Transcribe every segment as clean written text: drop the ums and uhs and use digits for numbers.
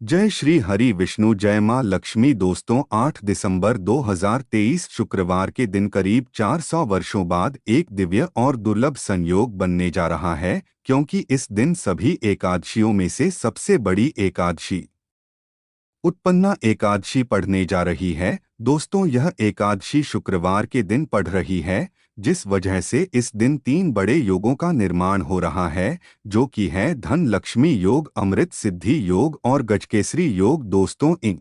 जय श्री हरि विष्णु, जय मां लक्ष्मी। दोस्तों, 8 दिसंबर 2023 शुक्रवार के दिन करीब 400 वर्षों बाद एक दिव्य और दुर्लभ संयोग बनने जा रहा है, क्योंकि इस दिन सभी एकादशियों में से सबसे बड़ी एकादशी उत्पन्ना एकादशी पढ़ने जा रही है। दोस्तों, यह एकादशी शुक्रवार के दिन पढ़ रही है, जिस वजह से इस दिन 3 बड़े योगों का निर्माण हो रहा है, जो कि है धन लक्ष्मी योग, अमृत सिद्धि योग और गजकेसरी योग। दोस्तों, इन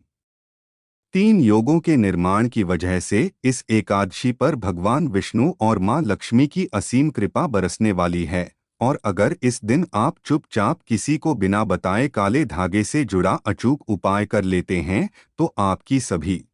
3 योगों के निर्माण की वजह से इस एकादशी पर भगवान विष्णु और मां लक्ष्मी की असीम कृपा बरसने वाली है। और अगर इस दिन आप चुपचाप किसी को बिना बताए काले धागे से जुड़ा अचूक उपाय कर लेते हैं, तो आपकी सभी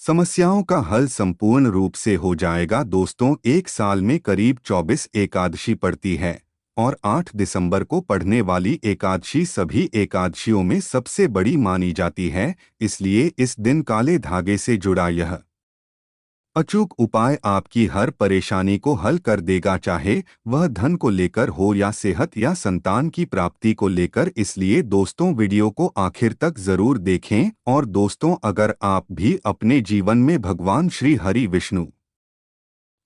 समस्याओं का हल संपूर्ण रूप से हो जाएगा। दोस्तों, एक साल में करीब 24 एकादशी पड़ती है और 8 दिसंबर को पढ़ने वाली एकादशी सभी एकादशियों में सबसे बड़ी मानी जाती है। इसलिए इस दिन काले धागे से जुड़ा यह अचूक उपाय आपकी हर परेशानी को हल कर देगा, चाहे वह धन को लेकर हो या सेहत या संतान की प्राप्ति को लेकर। इसलिए दोस्तों, वीडियो को आखिर तक जरूर देखें। और दोस्तों, अगर आप भी अपने जीवन में भगवान श्री हरि विष्णु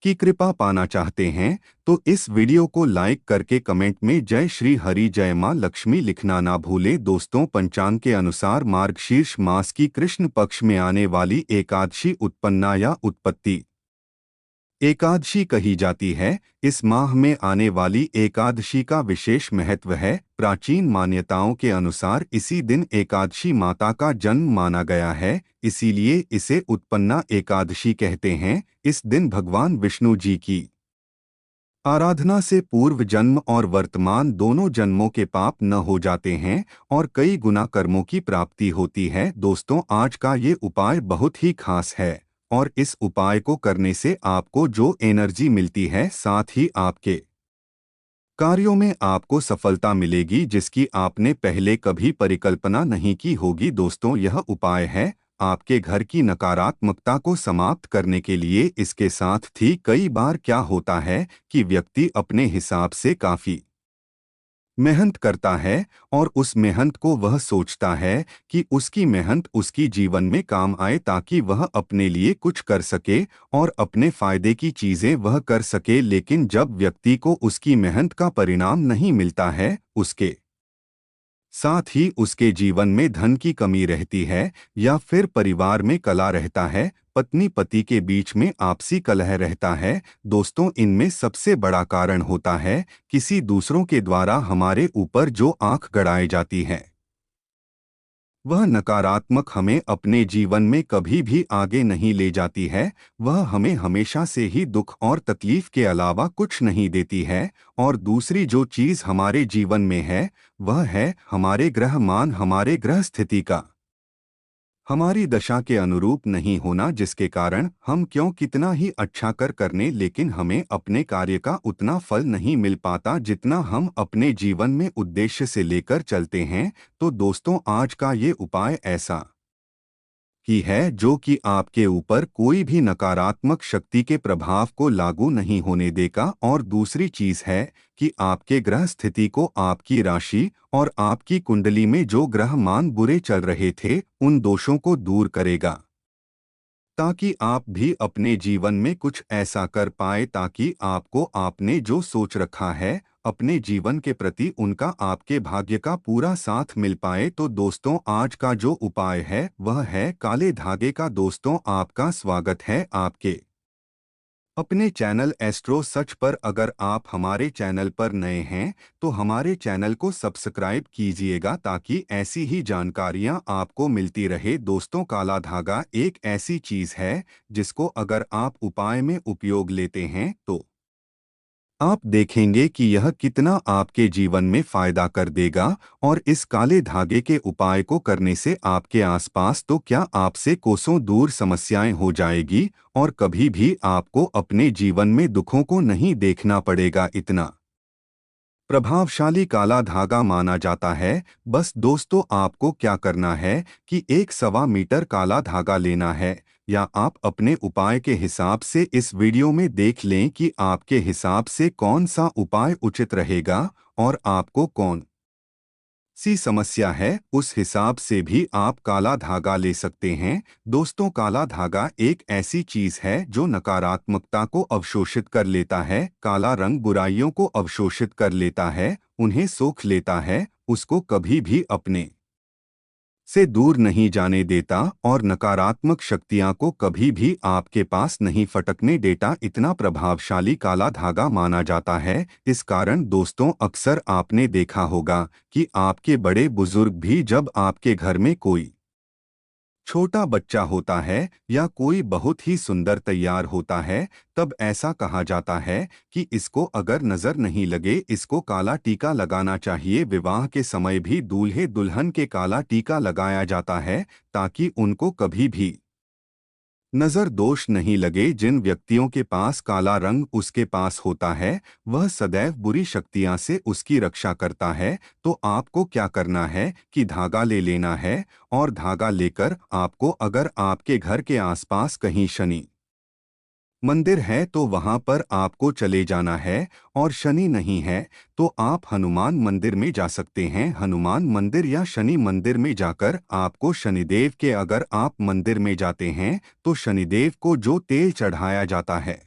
की कृपा पाना चाहते हैं, तो इस वीडियो को लाइक करके कमेंट में जय श्री हरि, जय मां लक्ष्मी लिखना ना भूलें। दोस्तों, पंचांग के अनुसार मार्गशीर्ष मास की कृष्ण पक्ष में आने वाली एकादशी उत्पन्ना या उत्पत्ति एकादशी कही जाती है। इस माह में आने वाली एकादशी का विशेष महत्व है। प्राचीन मान्यताओं के अनुसार इसी दिन एकादशी माता का जन्म माना गया है, इसीलिए इसे उत्पन्ना एकादशी कहते हैं। इस दिन भगवान विष्णु जी की आराधना से पूर्व जन्म और वर्तमान दोनों जन्मों के पाप न हो जाते हैं और कई गुना कर्मों की प्राप्ति होती है। दोस्तों, आज का ये उपाय बहुत ही खास है और इस उपाय को करने से आपको जो एनर्जी मिलती है, साथ ही आपके कार्यों में आपको सफलता मिलेगी, जिसकी आपने पहले कभी परिकल्पना नहीं की होगी। दोस्तों, यह उपाय है आपके घर की नकारात्मकता को समाप्त करने के लिए। इसके साथ ही कई बार क्या होता है कि व्यक्ति अपने हिसाब से काफी मेहनत करता है और उस मेहनत को वह सोचता है कि उसकी मेहनत उसकी जीवन में काम आए, ताकि वह अपने लिए कुछ कर सके और अपने फायदे की चीजें वह कर सके। लेकिन जब व्यक्ति को उसकी मेहनत का परिणाम नहीं मिलता है, उसके साथ ही उसके जीवन में धन की कमी रहती है या फिर परिवार में कलह रहता है, पत्नी पति के बीच में आपसी कलह रहता है। दोस्तों, इनमें सबसे बड़ा कारण होता है किसी दूसरों के द्वारा हमारे ऊपर जो आंख गड़ाई जाती है, वह नकारात्मक हमें अपने जीवन में कभी भी आगे नहीं ले जाती है। वह हमें हमेशा से ही दुख और तकलीफ के अलावा कुछ नहीं देती है। और दूसरी जो चीज हमारे जीवन में है, वह है हमारे ग्रह मान, हमारे ग्रह स्थिति का हमारी दशा के अनुरूप नहीं होना, जिसके कारण हम क्यों कितना ही अच्छा करने, लेकिन हमें अपने कार्य का उतना फल नहीं मिल पाता जितना हम अपने जीवन में उद्देश्य से लेकर चलते हैं। तो दोस्तों, आज का ये उपाय ऐसा ही है जो कि आपके ऊपर कोई भी नकारात्मक शक्ति के प्रभाव को लागू नहीं होने देगा। और दूसरी चीज है कि आपके ग्रह स्थिति को, आपकी राशि और आपकी कुंडली में जो ग्रह मान बुरे चल रहे थे, उन दोषों को दूर करेगा, ताकि आप भी अपने जीवन में कुछ ऐसा कर पाए ताकि आपको आपने जो सोच रखा है अपने जीवन के प्रति, उनका आपके भाग्य का पूरा साथ मिल पाए। तो दोस्तों, आज का जो उपाय है वह है काले धागे का। दोस्तों, आपका स्वागत है आपके अपने चैनल एस्ट्रो सच पर। अगर आप हमारे चैनल पर नए हैं तो हमारे चैनल को सब्सक्राइब कीजिएगा, ताकि ऐसी ही जानकारियां आपको मिलती रहे। दोस्तों, काला धागा एक ऐसी चीज है जिसको अगर आप उपाय में उपयोग लेते हैं, तो आप देखेंगे कि यह कितना आपके जीवन में फायदा कर देगा। और इस काले धागे के उपाय को करने से आपके आसपास तो क्या, आपसे कोसों दूर समस्याएं हो जाएगी और कभी भी आपको अपने जीवन में दुखों को नहीं देखना पड़ेगा। इतना प्रभावशाली काला धागा माना जाता है। बस दोस्तों, आपको क्या करना है कि 1.25 मीटर काला धागा लेना है, या आप अपने उपाय के हिसाब से इस वीडियो में देख लें कि आपके हिसाब से कौन सा उपाय उचित रहेगा और आपको कौन सी समस्या है उस हिसाब से भी आप काला धागा ले सकते हैं। दोस्तों, काला धागा एक ऐसी चीज है जो नकारात्मकता को अवशोषित कर लेता है। काला रंग बुराइयों को अवशोषित कर लेता है, उन्हें सोख लेता है, उसको कभी भी अपने से दूर नहीं जाने देता और नकारात्मक शक्तियां को कभी भी आपके पास नहीं फटकने देता। इतना प्रभावशाली काला धागा माना जाता है। इस कारण दोस्तों, अक्सर आपने देखा होगा कि आपके बड़े बुजुर्ग भी जब आपके घर में कोई छोटा बच्चा होता है या कोई बहुत ही सुंदर तैयार होता है, तब ऐसा कहा जाता है कि इसको अगर नजर नहीं लगे, इसको काला टीका लगाना चाहिए। विवाह के समय भी दूल्हे दुल्हन के काला टीका लगाया जाता है ताकि उनको कभी भी नजर दोष नहीं लगे। जिन व्यक्तियों के पास काला रंग उसके पास होता है, वह सदैव बुरी शक्तियां से उसकी रक्षा करता है। तो आपको क्या करना है कि धागा ले लेना है और धागा लेकर आपको, अगर आपके घर के आसपास कहीं शनि मंदिर है तो वहां पर आपको चले जाना है, और शनि नहीं है तो आप हनुमान मंदिर में जा सकते हैं। हनुमान मंदिर या शनि मंदिर में जाकर आपको शनिदेव के, अगर आप मंदिर में जाते हैं तो शनिदेव को जो तेल चढ़ाया जाता है,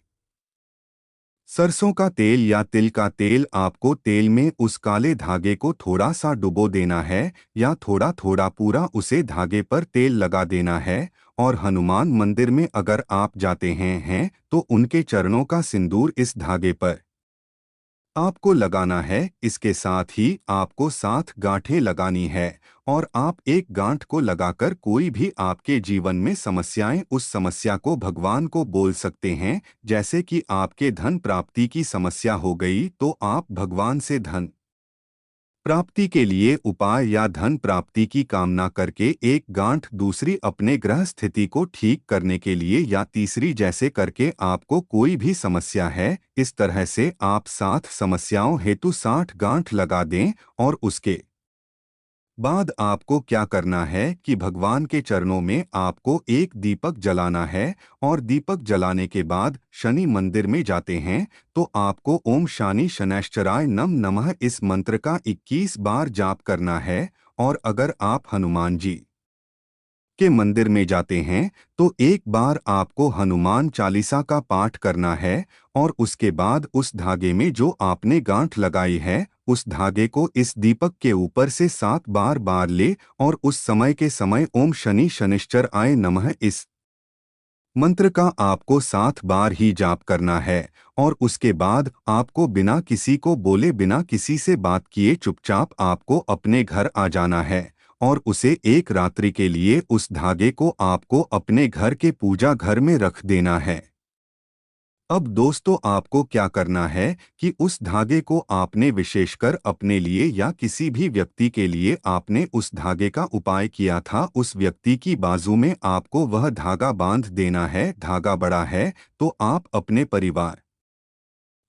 सरसों का तेल या तिल का तेल, आपको तेल में उस काले धागे को थोड़ा सा डुबो देना है या थोड़ा थोड़ा पूरा उसे धागे पर तेल लगा देना है। और हनुमान मंदिर में अगर आप जाते हैं तो उनके चरणों का सिंदूर इस धागे पर आपको लगाना है। इसके साथ ही आपको 7 गांठें लगानी है, और आप एक गांठ को लगाकर कोई भी आपके जीवन में समस्याएं, उस समस्या को भगवान को बोल सकते हैं। जैसे कि आपके धन प्राप्ति की समस्या हो गई तो आप भगवान से धन प्राप्ति के लिए उपाय या धन प्राप्ति की कामना करके एक गांठ, दूसरी अपने ग्रह स्थिति को ठीक करने के लिए, या तीसरी, जैसे करके आपको कोई भी समस्या है, इस तरह से आप 7 समस्याओं हेतु 60 गांठ लगा दें। और उसके बाद आपको क्या करना है कि भगवान के चरणों में आपको एक दीपक जलाना है, और दीपक जलाने के बाद शनि मंदिर में जाते हैं तो आपको ओम शानि शनैश्चराय नम नमः इस मंत्र का 21 बार जाप करना है। और अगर आप हनुमान जी के मंदिर में जाते हैं तो एक बार आपको हनुमान चालीसा का पाठ करना है, और उसके बाद उस धागे में जो आपने गांठ लगाई है, उस धागे को इस दीपक के ऊपर से 7 बार बार ले, और उस समय के समय ओम शनि शनिश्चर आय नमः इस मंत्र का आपको 7 बार ही जाप करना है। और उसके बाद आपको बिना किसी को बोले, बिना किसी से बात किए चुपचाप आपको अपने घर आ जाना है, और उसे एक रात्रि के लिए उस धागे को आपको अपने घर के पूजा घर में रख देना है। अब दोस्तों, आपको क्या करना है कि उस धागे को आपने विशेषकर अपने लिए या किसी भी व्यक्ति के लिए आपने उस धागे का उपाय किया था, उस व्यक्ति की बाजू में आपको वह धागा बांध देना है। धागा बड़ा है तो आप अपने परिवार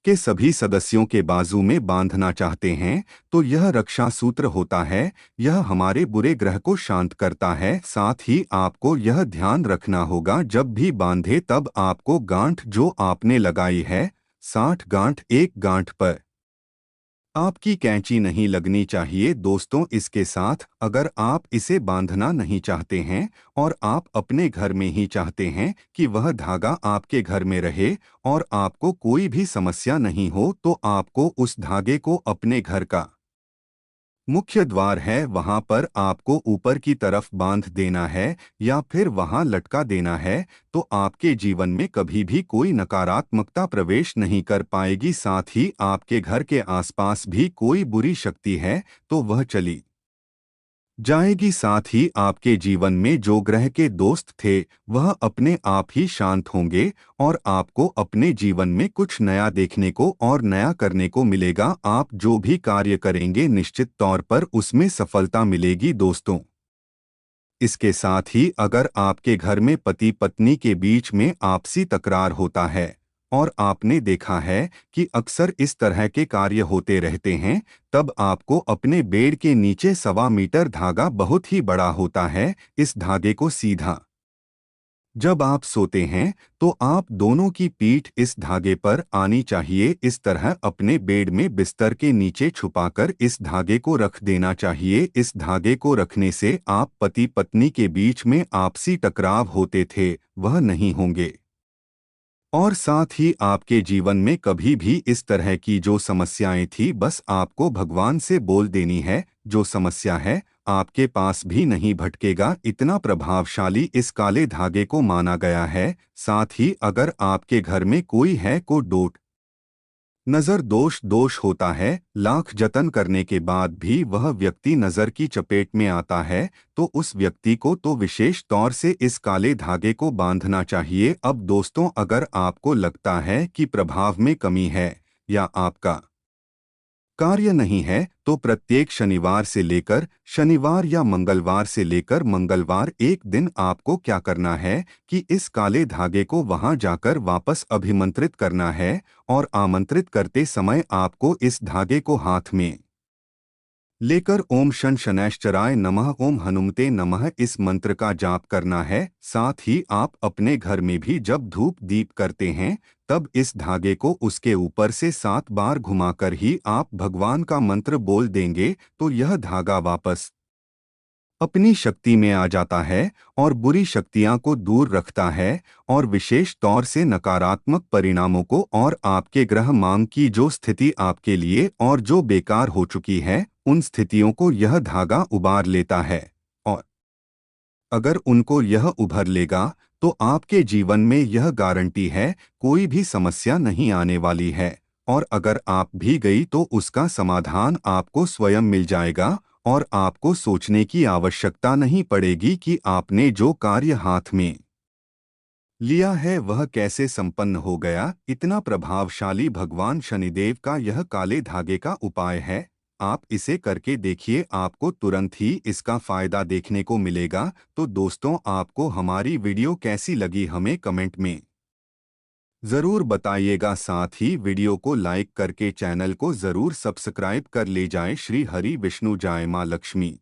के सभी सदस्यों के बाजू में बांधना चाहते हैं तो यह रक्षा सूत्र होता है। यह हमारे बुरे ग्रह को शांत करता है। साथ ही आपको यह ध्यान रखना होगा, जब भी बांधे तब आपको गांठ जो आपने लगाई है, 60 गांठ, एक गांठ पर आपकी कैंची नहीं लगनी चाहिए। दोस्तों, इसके साथ अगर आप इसे बांधना नहीं चाहते हैं और आप अपने घर में ही चाहते हैं कि वह धागा आपके घर में रहे और आपको कोई भी समस्या नहीं हो, तो आपको उस धागे को अपने घर का मुख्य द्वार है वहां पर आपको ऊपर की तरफ बांध देना है या फिर वहां लटका देना है। तो आपके जीवन में कभी भी कोई नकारात्मकता प्रवेश नहीं कर पाएगी। साथ ही आपके घर के आसपास भी कोई बुरी शक्ति है तो वह चली जाएगी। साथ ही आपके जीवन में जो ग्रह के दोस्त थे वह अपने आप ही शांत होंगे, और आपको अपने जीवन में कुछ नया देखने को और नया करने को मिलेगा। आप जो भी कार्य करेंगे निश्चित तौर पर उसमें सफलता मिलेगी। दोस्तों, इसके साथ ही अगर आपके घर में पति पत्नी के बीच में आपसी तकरार होता है और आपने देखा है कि अक्सर इस तरह के कार्य होते रहते हैं, तब आपको अपने बेड के नीचे 1.25 मीटर धागा बहुत ही बड़ा होता है, इस धागे को सीधा जब आप सोते हैं तो आप दोनों की पीठ इस धागे पर आनी चाहिए। इस तरह अपने बेड में बिस्तर के नीचे छुपाकर इस धागे को रख देना चाहिए। इस धागे को रखने से आप पति पत्नी के बीच में आपसी टकराव होते थे वह नहीं होंगे, और साथ ही आपके जीवन में कभी भी इस तरह की जो समस्याएं थी बस आपको भगवान से बोल देनी है, जो समस्या है आपके पास भी नहीं भटकेगा। इतना प्रभावशाली इस काले धागे को माना गया है। साथ ही अगर आपके घर में कोई है को डोट नजर दोष होता है, लाख जतन करने के बाद भी वह व्यक्ति नजर की चपेट में आता है, तो उस व्यक्ति को तो विशेष तौर से इस काले धागे को बांधना चाहिए। अब दोस्तों, अगर आपको लगता है कि प्रभाव में कमी है या आपका कार्य नहीं है, तो प्रत्येक शनिवार या मंगलवार से लेकर मंगलवार एक दिन आपको क्या करना है कि इस काले धागे को वहां जाकर वापस अभिमंत्रित करना है, और आमंत्रित करते समय आपको इस धागे को हाथ में लेकर ओम शन शनैश्चराय नमः, ओम हनुमते नमः इस मंत्र का जाप करना है। साथ ही आप अपने घर में भी जब धूप दीप करते हैं तब इस धागे को उसके ऊपर से 7 बार घुमाकर ही आप भगवान का मंत्र बोल देंगे, तो यह धागा वापस अपनी शक्ति में आ जाता है और बुरी शक्तियां को दूर रखता है, और विशेष तौर से नकारात्मक परिणामों को और आपके ग्रह मांग की जो स्थिति आपके लिए और जो बेकार हो चुकी है उन स्थितियों को यह धागा उबार लेता है। और अगर उनको यह उभर लेगा तो आपके जीवन में यह गारंटी है कोई भी समस्या नहीं आने वाली है, और अगर आप भी गई तो उसका समाधान आपको स्वयं मिल जाएगा, और आपको सोचने की आवश्यकता नहीं पड़ेगी कि आपने जो कार्य हाथ में लिया है वह कैसे संपन्न हो गया। इतना प्रभावशाली भगवान शनिदेव का यह काले धागे का उपाय है। आप इसे करके देखिए, आपको तुरंत ही इसका फायदा देखने को मिलेगा। तो दोस्तों, आपको हमारी वीडियो कैसी लगी हमें कमेंट में ज़रूर बताइएगा। साथ ही वीडियो को लाइक करके चैनल को ज़रूर सब्सक्राइब कर ले जाएं। श्री हरि विष्णु जय मां लक्ष्मी।